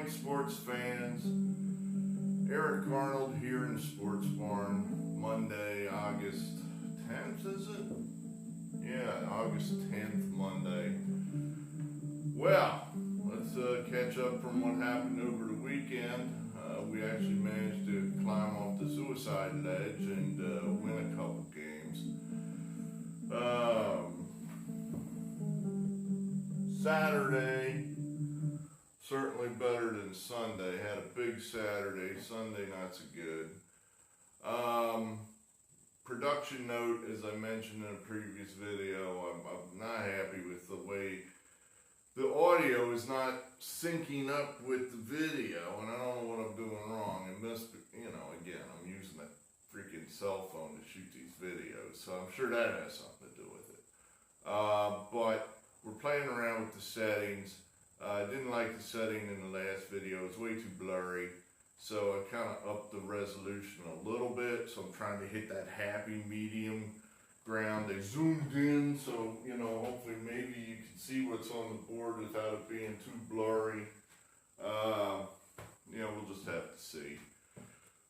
morning, sports fans. Eric Arnold here in Sports Barn, Monday, August 10th, is it? Yeah, August 10th, Monday. Well, let's catch up from what happened over the weekend. We actually managed to climb off the suicide ledge and win a couple games. Saturday, certainly better than Sunday. Had a big Saturday. Sunday, not so good. Production note, as I mentioned in a previous video, I'm not happy with the way the audio is not syncing up with the video, and I don't know what I'm doing wrong. And this, again, I'm using that freaking cell phone to shoot these videos, so I'm sure that has something to do with it. But we're playing around with the settings. I didn't like the setting in the last video. It was way too blurry. So I kind of upped the resolution a little bit. So I'm trying to hit that happy medium ground. They zoomed in, so, hopefully maybe you can see what's on the board without it being too blurry. We'll just have to see.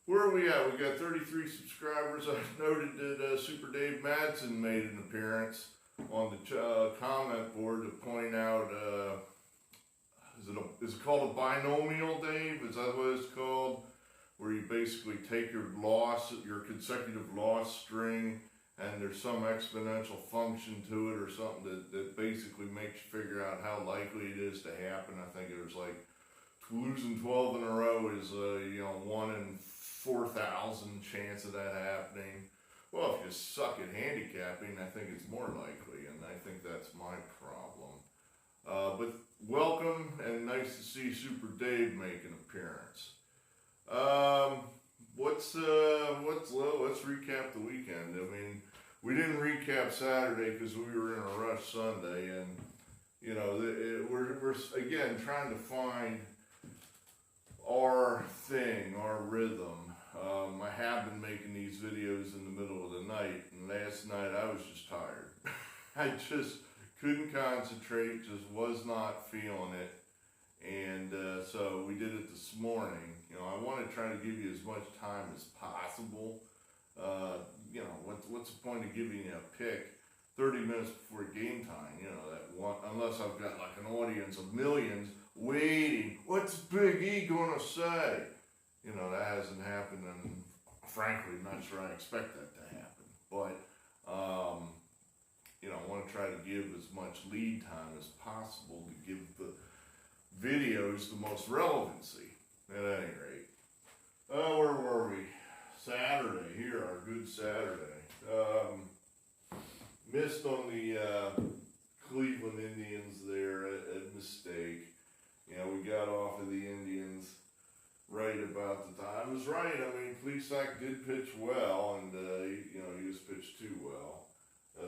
Where are we at? We got 33 subscribers. I noted that Super Dave Madsen made an appearance on the comment board to point out, is it called a binomial, Dave? Is that what it's called? Where you basically take your consecutive loss string, and there's some exponential function to it or something that basically makes you figure out how likely it is to happen. I think it was like losing 12 in a row is 1 in 4,000 chance of that happening. Well, if you suck at handicapping, I think it's more likely, and I think that's my problem. But welcome, and nice to see Super Dave make an appearance. Let's recap the weekend. I mean, we didn't recap Saturday because we were in a rush Sunday, and we're again trying to find our thing, our rhythm. I have been making these videos in the middle of the night, and last night I was just tired. I just couldn't concentrate, just was not feeling it. And so we did it this morning. I want to try to give you as much time as possible. What's the point of giving you a pick 30 minutes before game time? Unless I've got like an audience of millions waiting. What's Big E gonna say? That hasn't happened, and frankly, I'm not sure I expect that to happen. But I want to try to give as much lead time as possible to give the videos the most relevancy, at any rate. Where were we? Saturday, here, our good Saturday. Missed on the Cleveland Indians there, a mistake. We got off of the Indians right about the time. It was right. I mean, Plesac did pitch well, and, he just pitched too well.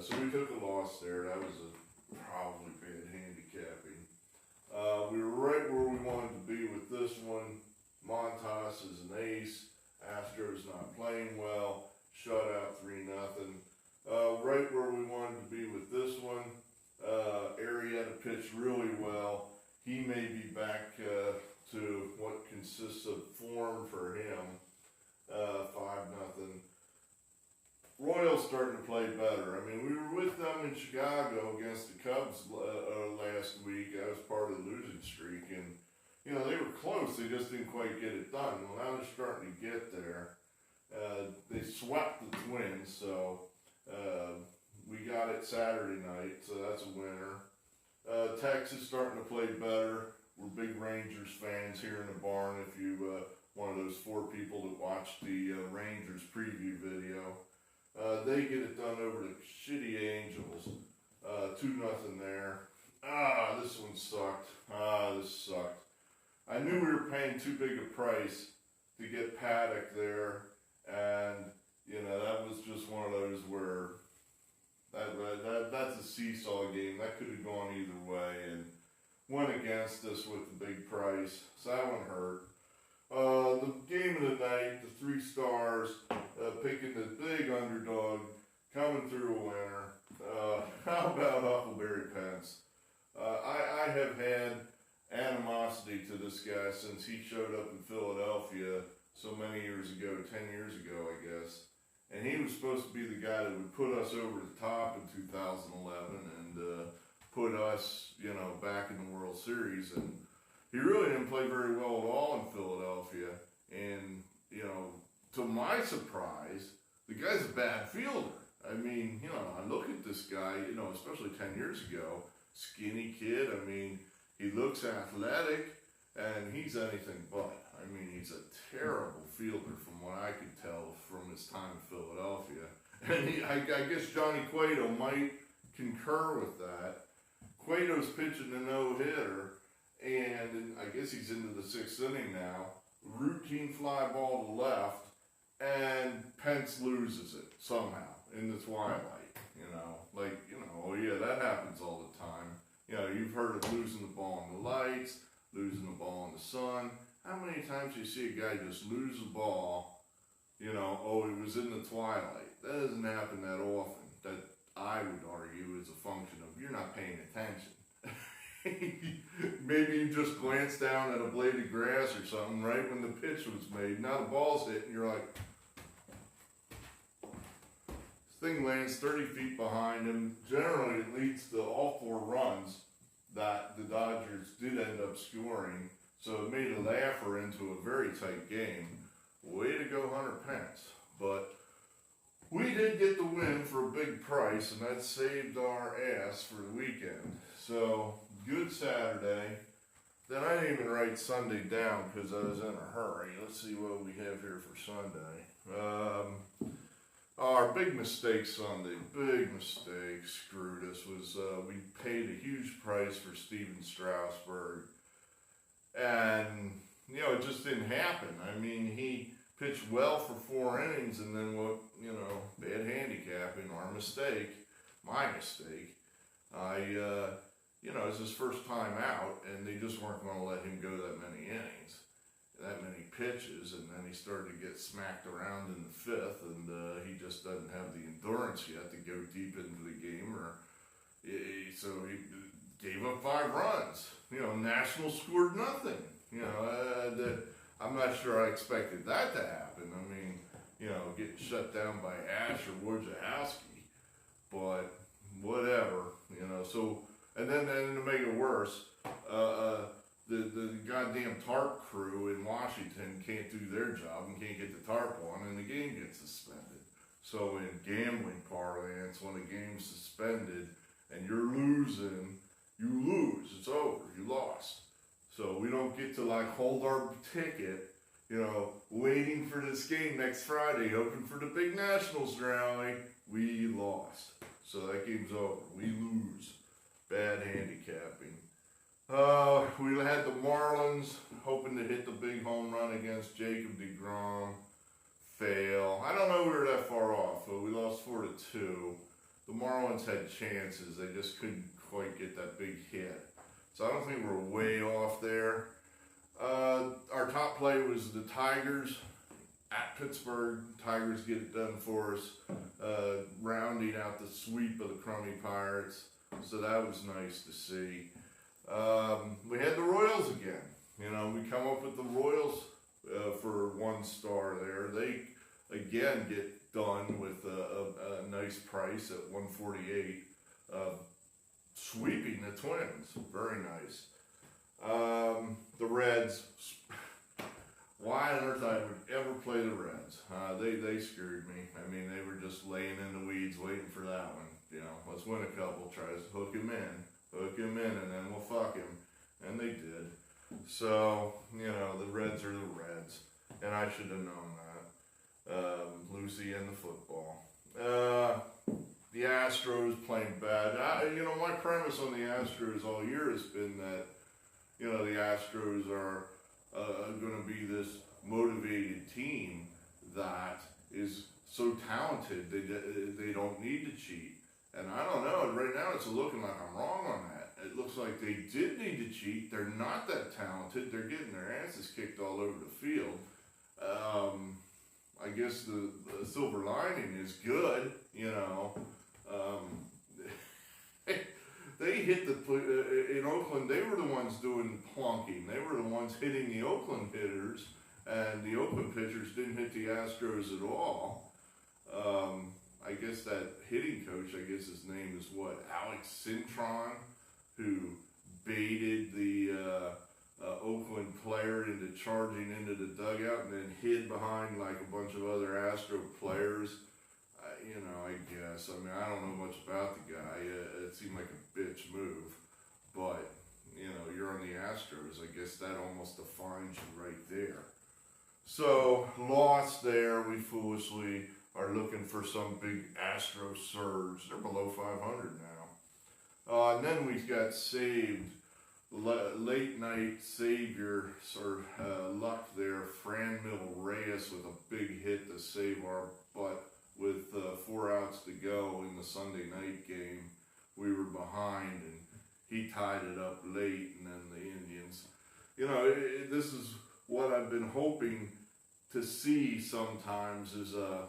So we took a loss there. That was probably bad handicapping. We were right where we wanted to be with this one. Montas is an ace. Astros not playing well. Shutout 3-0. Right where we wanted to be with this one. Arrieta pitched really well. He may be back to what consists of form for him. 5-0. Royals starting to play better. I mean, we were with them in Chicago against the Cubs last week. I was part of the losing streak, and they were close. They just didn't quite get it done. Well, now they're starting to get there. They swept the Twins, so we got it Saturday night, so that's a winner. Texas starting to play better. We're big Rangers fans here in the barn. If you one of those 4 people that watched the Rangers preview video. They get it done over the shitty Angels. 2-0 there. This one sucked. This sucked. I knew we were paying too big a price to get Paddock there, and that was just one of those where that's a seesaw game. That could have gone either way, and went against us with the big price. So that one hurt. The game of the night, the 3 stars, picking the big underdog, coming through a winner. How about Huckleberry Pence? I have had animosity apology to this guy since he showed up in Philadelphia so many years ago, 10 years ago, I guess. And he was supposed to be the guy that would put us over the top in 2011 and put us, you know, back in the World Series. And he really didn't play very well at all in Philadelphia. And, you know, to my surprise, the guy's a bad fielder. I mean, you know, I look at this guy, you know, especially 10 years ago, skinny kid. I mean, he looks athletic, and he's anything but. I mean, he's a terrible fielder from what I could tell from his time in Philadelphia. And I guess Johnny Cueto might concur with that. Cueto's pitching a no-hitter, and I guess he's into the 6th inning now. Routine fly ball to left, and Pence loses it somehow in the twilight. You know, like, you know, oh yeah, that happens all the time. You know, you've heard of losing the ball in the lights, losing the ball in the sun. How many times do you see a guy just lose the ball, you know, oh, it was in the twilight? That doesn't happen that often. That, I would argue, is a function of you're not paying attention. Maybe you just glanced down at a blade of grass or something right when the pitch was made. Now the ball's hit and you're like, this thing lands 30 feet behind him. Generally, it leads to all 4 runs that the Dodgers did end up scoring. So it made a laugher into a very tight game. Way to go, Hunter Pence. But we did get the win for a big price, and that saved our ass for the weekend. So, good Saturday. Then I didn't even write Sunday down because I was in a hurry. Let's see what we have here for Sunday. Our big mistake Sunday, big mistake, screwed us, was we paid a huge price for Steven Strasburg. And, you know, it just didn't happen. I mean, he pitched well for 4 innings, and then what, you know, bad handicapping, our mistake, my mistake. You know, it's his first time out, and they just weren't going to let him go that many innings, that many pitches, and then he started to get smacked around in the 5th, and he just doesn't have the endurance yet to go deep into the game, so he gave up 5 runs. You know, National scored nothing. You know, I'm not sure I expected that to happen. I mean, you know, getting shut down by Asher Wojciechowski, but whatever, you know. So, and then to make it worse, the goddamn tarp crew in Washington can't do their job and can't get the tarp on, and the game gets suspended. So in gambling parlance, when a game's suspended and you're losing, you lose. It's over. You lost. So we don't get to like hold our ticket, you know, waiting for this game next Friday, hoping for the big Nationals rally. We lost. So that game's over. We lose. Bad handicapping. We had the Marlins hoping to hit the big home run against Jacob deGrom. Fail. I don't know we were that far off, but we lost 4-2. The Marlins had chances. They just couldn't quite get that big hit. So I don't think we're way off there. Our top play was the Tigers at Pittsburgh. Tigers get it done for us, rounding out the sweep of the crummy Pirates. So that was nice to see. We had the Royals again. You know, we come up with the Royals for 1 star there. They again get done with a nice price at $148. Sweeping the Twins, very nice. The Reds, why on earth I would ever play the Reds? They screwed me. I mean, they were just laying in the weeds waiting for that one. You know, let's win a couple, try to hook him in, and then we'll fuck him. And they did. So, you know, the Reds are the Reds, and I should have known that. Lucy and the football. The Astros playing bad. You know, my premise on the Astros all year has been that, you know, the Astros are going to be this motivated team that is so talented they don't need to cheat. And I don't know, right now it's looking like I'm wrong on that. It looks like they did need to cheat. They're not that talented. They're getting their asses kicked all over the field. I guess the silver lining is good, you know. They hit in Oakland, they were the ones doing plunking. They were the ones hitting the Oakland hitters, and the Oakland pitchers didn't hit the Astros at all. I guess that hitting coach, I guess his name is what, Alex Cintron, who baited the Oakland player into charging into the dugout and then hid behind like a bunch of other Astro players. I guess. I mean, I don't know much about the guy. It seemed like a bitch move. But, you're on the Astros. I guess that almost defines you right there. So, lost there. We foolishly are looking for some big Astro surge. They're below 500 now. And then we got saved. Late night savior or luck there. Franmil Reyes with a big hit to save our butt with 4 outs to go in the Sunday night game. We were behind and he tied it up late, and then the Indians. This is what I've been hoping to see sometimes is a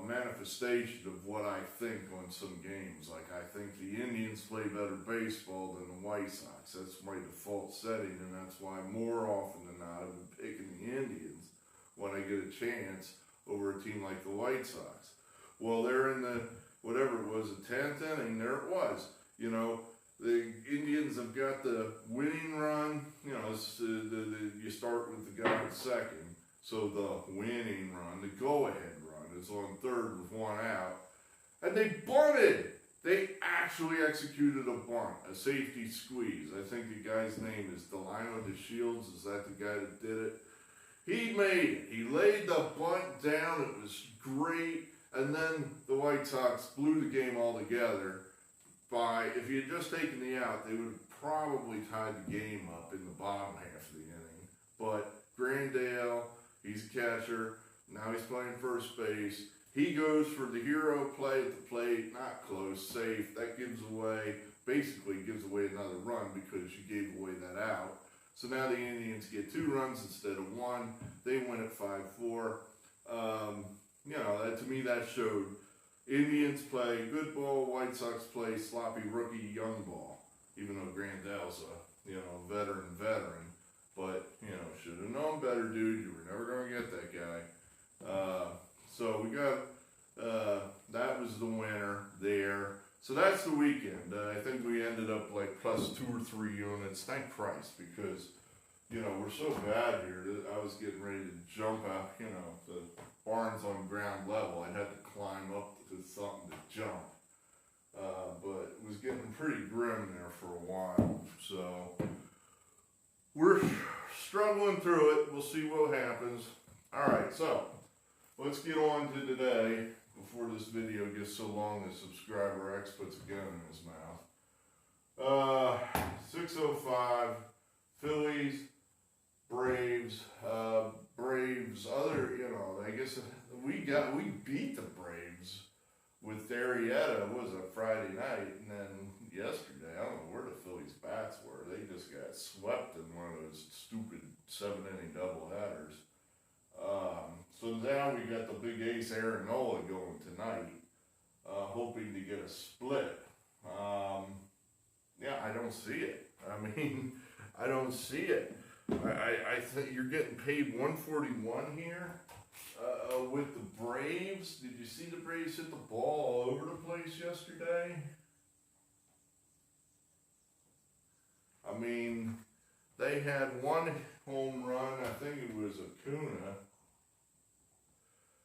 manifestation of what I think on some games. Like, I think the Indians play better baseball than the White Sox. That's my default setting, and that's why more often than not I've been picking the Indians when I get a chance over a team like the White Sox. Well, they're in the, whatever it was, the 10th inning, there it was. The Indians have got the winning run, you start with the guy in second. So the winning run, the go-ahead run, is on third with 1 out. And they bunted! They actually executed a bunt, a safety squeeze. I think the guy's name is Delino DeShields. Is that the guy that did it? He made it. He laid the bunt down. It was great. And then the White Sox blew the game altogether by, if he had just taken the out, they would have probably tied the game up in the bottom half of the inning. But Grandale, he's a catcher. Now he's playing first base. He goes for the hero play at the plate, not close, safe. That basically gives away another run because you gave away that out. So now the Indians get 2 runs instead of 1. They win at 5-4. To me that showed Indians play good ball, White Sox play sloppy rookie young ball. Even though Grandel's a veteran. But, should have known better, dude. You were never going to get that guy. So we got, that was the winner there. So that's the weekend. I think we ended up like plus 2 or 3 units. Thank Christ, because, we're so bad here that I was getting ready to jump out, the barn's on ground level. I had to climb up to something to jump. But it was getting pretty grim there for a while. So we're struggling through it. We'll see what happens. Alright, so let's get on to today before this video gets so long that subscriber X puts a gun in his mouth. 6:05, Phillies, Braves, I guess we beat the Braves with Arrieta. It was a Friday night, and then yesterday, I don't know where the Phillies bats were. They just got swept in one of those stupid 7-inning doubleheaders. So now we got the big ace Eric Arnold going tonight, hoping to get a split. I don't see it. I don't see it. I think you're getting paid $141 here with the Braves. Did you see the Braves hit the ball all over the place yesterday? They had 1 home run. I think it was Acuna.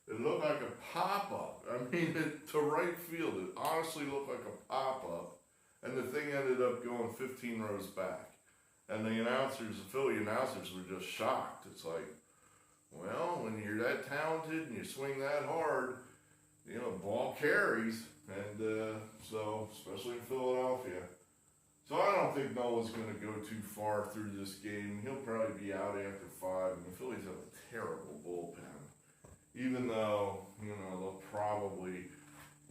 It looked like a pop-up. To right field, it honestly looked like a pop-up. And the thing ended up going 15 rows back. And the Philly announcers were just shocked. It's like, well, when you're that talented and you swing that hard, the ball carries. And so, especially in Philadelphia. So I don't think Noah's going to go too far through this game. He'll probably be out after 5. And the Phillies have a terrible bullpen. Even though, they'll probably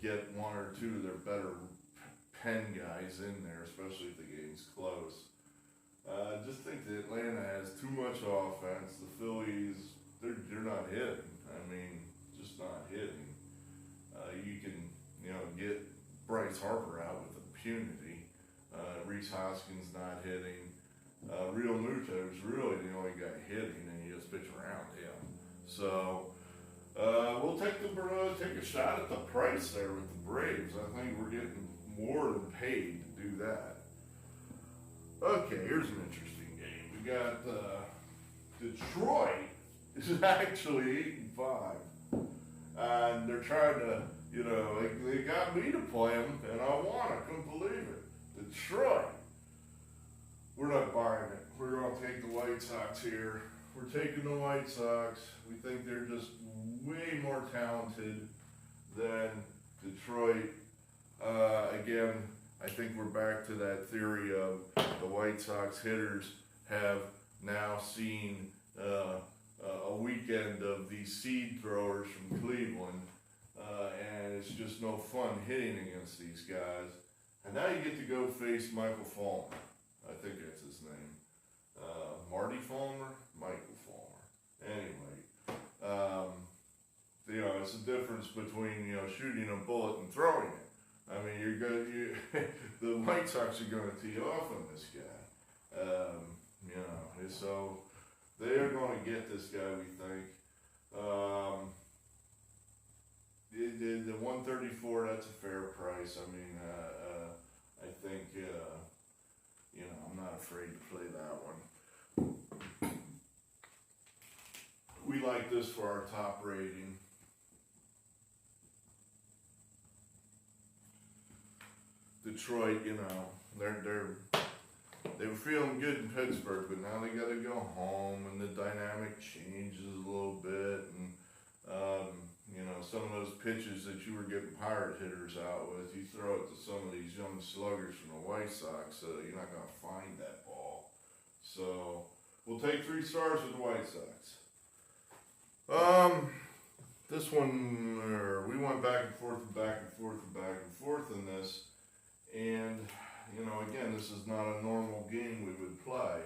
get 1 or 2 of their better pen guys in there, especially if the game's close. I just think that Atlanta has too much offense. The Phillies, they're not hitting. Just not hitting. You can, get Bryce Harper out with impunity. Reese Hoskins not hitting. Real Muto's really the only guy hitting, and you just pitch around him. So we'll take a shot at the price there with the Braves. I think we're getting more than paid to do that. Okay, here's an interesting game. We got Detroit is actually 8-5, and they're trying to, they got me to play them, and I won. I couldn't believe it. Detroit, we're not buying it. We're going to take the White Sox here. We're taking the White Sox. We think they're just way more talented than Detroit. Again, I think we're back to that theory of the White Sox hitters have now seen a weekend of these seed throwers from Cleveland, and it's just no fun hitting against these guys. And now you get to go face Michael Fulmer. I think that's his name. Marty Fulmer? Michael Fulmer. Anyway, it's the difference between, shooting a bullet and throwing it. I mean, the White Sox are going to tee off on this guy. So they are going to get this guy, we think. The 134, that's a fair price. I mean, I think, I'm not afraid to play that one. We like this for our top rating. Detroit, they were feeling good in Pittsburgh, but now they got to go home, and the dynamic changes a little bit, and some of those pitches that you were getting pirate hitters out with, you throw it to some of these young sluggers from the White Sox, so you're not going to find that ball. So we'll take 3 stars with the White Sox. This one, we went back and forth and back and forth and back and forth in this. And, again, this is not a normal game we would play,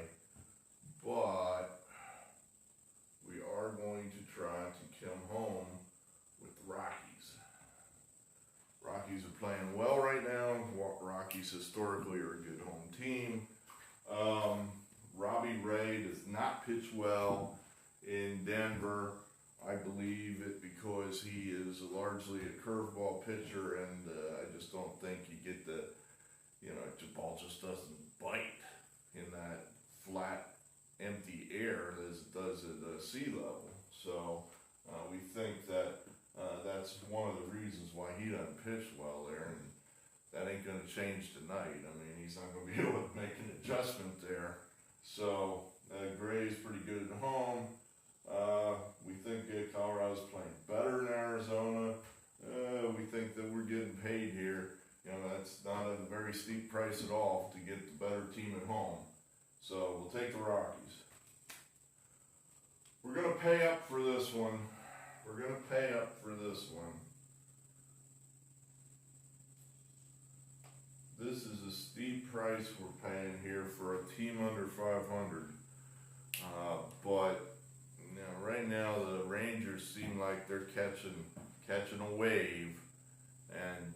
but we are going to try to come home with the Rockies. Rockies are playing well right now. Rockies historically are a good home team. Robbie Ray does not pitch well in Denver. I believe it because he is largely a curveball pitcher, and I just don't think you get the ball just doesn't bite in that flat, empty air as it does at sea level. So we think that that's one of the reasons why he doesn't pitch well there, and that ain't going to change tonight. I mean, he's not going to be able to make an adjustment there. So Gray's pretty good at home. We think Colorado's playing better in Arizona. We think that we're getting paid here. That's not a very steep price at all to get the better team at home. So we'll take the Rockies. We're going to pay up for this one. This is a steep price we're paying here for a team under 500. But right now the Rangers seem like they're catching a wave, and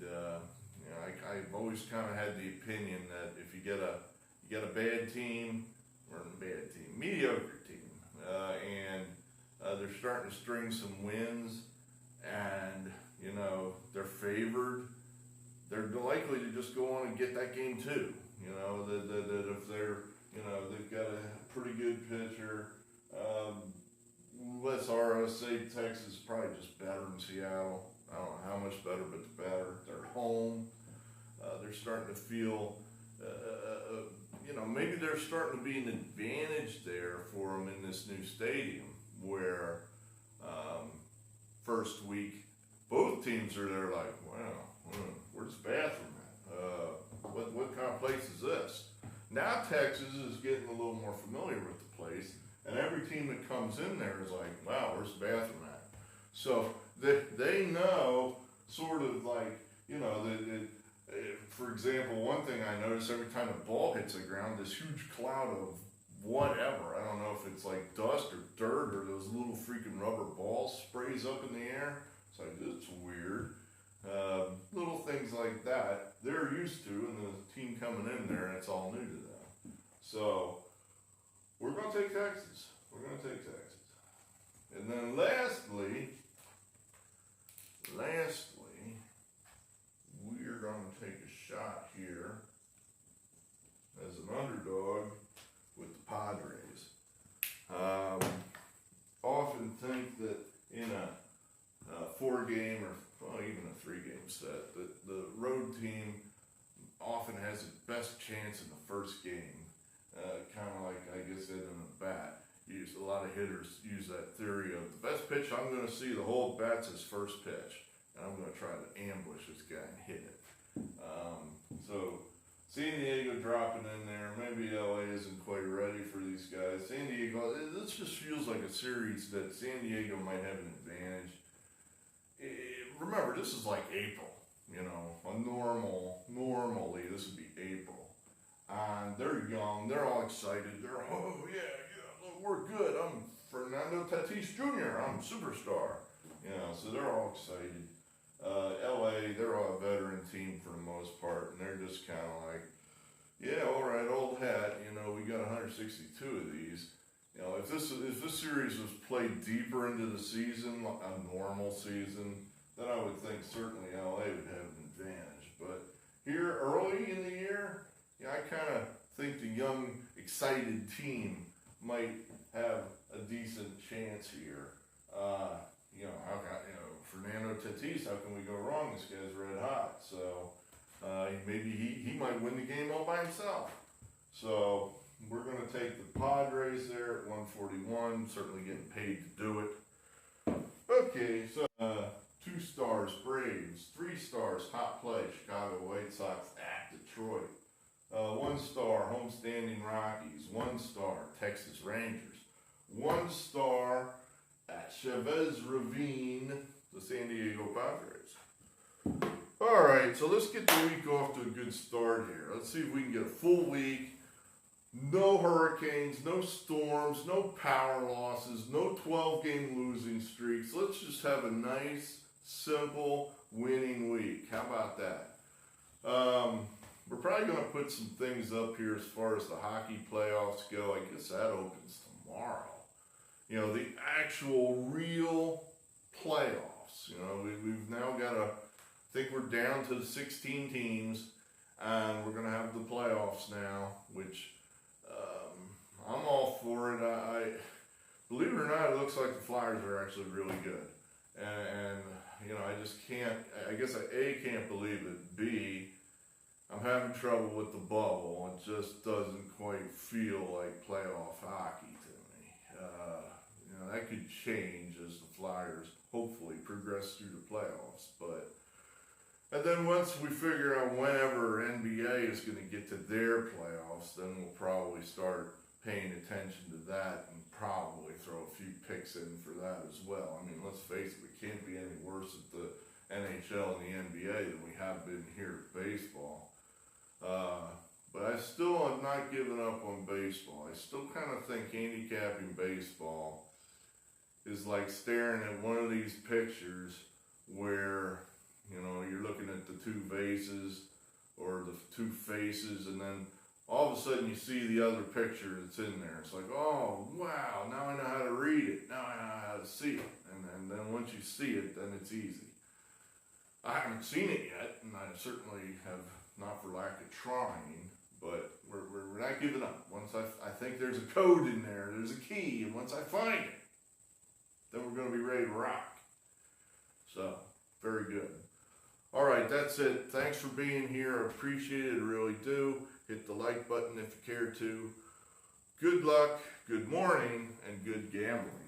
I've always kind of had the opinion that if you get a bad team, or mediocre team, and they're starting to string some wins, and they're favored, they're likely to just go on and get that game too. That if they're they've got a pretty good pitcher. Let's say Texas is probably just better than Seattle. I don't know how much better, but better. They're home. They're starting to feel, maybe there's starting to be an advantage there for them in this new stadium where first week, both teams are there like, wow, where's the bathroom at? What kind of place is this? Now Texas is getting a little more familiar with the place, and every team that comes in there is like, wow, where's the bathroom at? So they know sort of like, for example, one thing I notice every time a ball hits the ground, this huge cloud of whatever, I don't know if it's like dust or dirt or those little freaking rubber balls sprays up in the air. It's like, it's weird. Little things like that, they're used to, and the team coming in there, and it's all new to them. So we're going to take Texas. We're going to take Texas. And then lastly, we're going to take a shot here as an underdog with the Padres. Often think that in a 4-game or even a 3-game set, that the road team often has its best chance in the first game. Kind of like, I guess, in a bat. A lot of hitters use that theory of the best pitch I'm going to see the whole bat's his first pitch, and I'm going to try to ambush this guy and hit it. So San Diego dropping in there, maybe LA isn't quite ready for these guys. San Diego, this just feels like a series that San Diego might have an advantage. Remember, this is like April, normally this would be April. And they're young, they're all excited, they're, oh yeah, look, we're good, I'm Fernando Tatis Jr., I'm a superstar, so they're all excited. LA, they're all a veteran team for the most part, and they're just kind of like, yeah, all right, old hat, we got 162 of these. If this series was played deeper into the season, a normal season, then I would think certainly LA would have an advantage. But here early in the year, I kind of think the young, excited team might have a decent chance here. Fernando Tatis, how can we go wrong? This guy's red hot. So maybe he might win the game all by himself. So we're going to take the Padres there at 141, certainly getting paid to do it. Okay, so 2 stars, Braves. 3 stars, hot play, Chicago White Sox at Detroit. 1 star, homestanding Rockies. 1 star, Texas Rangers. 1 star at Chavez Ravine, the San Diego Padres. All right, so let's get the week off to a good start here. Let's see if we can get a full week. No hurricanes, no storms, no power losses, no 12-game losing streaks. Let's just have a nice, simple, winning week. How about that? We're probably going to put some things up here as far as the hockey playoffs go. I guess that opens tomorrow. The actual real playoffs. We've now got I think we're down to 16 teams, and we're going to have the playoffs now, which I'm all for it. I believe it or not, it looks like the Flyers are actually really good. And I just can't, I guess I A, can't believe it. B, I'm having trouble with the bubble. It just doesn't quite feel like playoff hockey to me. That could change as the Flyers hopefully progress through the playoffs. And then once we figure out whenever NBA is going to get to their playoffs, then we'll probably start paying attention to that and probably throw a few picks in for that as well. I mean, let's face it, we can't be any worse at the NHL and the NBA than we have been here at baseball. But I still have not given up on baseball. I still kind of think handicapping baseball is like staring at one of these pictures where, you're looking at the 2 vases or the 2 faces, and then all of a sudden you see the other picture that's in there. It's like, oh, wow, now I know how to read it. Now I know how to see it. And then once you see it, then it's easy. I haven't seen it yet, and I certainly have not for lack of trying, but we're not giving up. Once I think there's a code in there, there's a key, and once I find it, then we're going to be ready to rock. So, very good. All right, that's it. Thanks for being here. I appreciate it. I really do. Hit the like button if you care to. Good luck, good morning, and good gambling.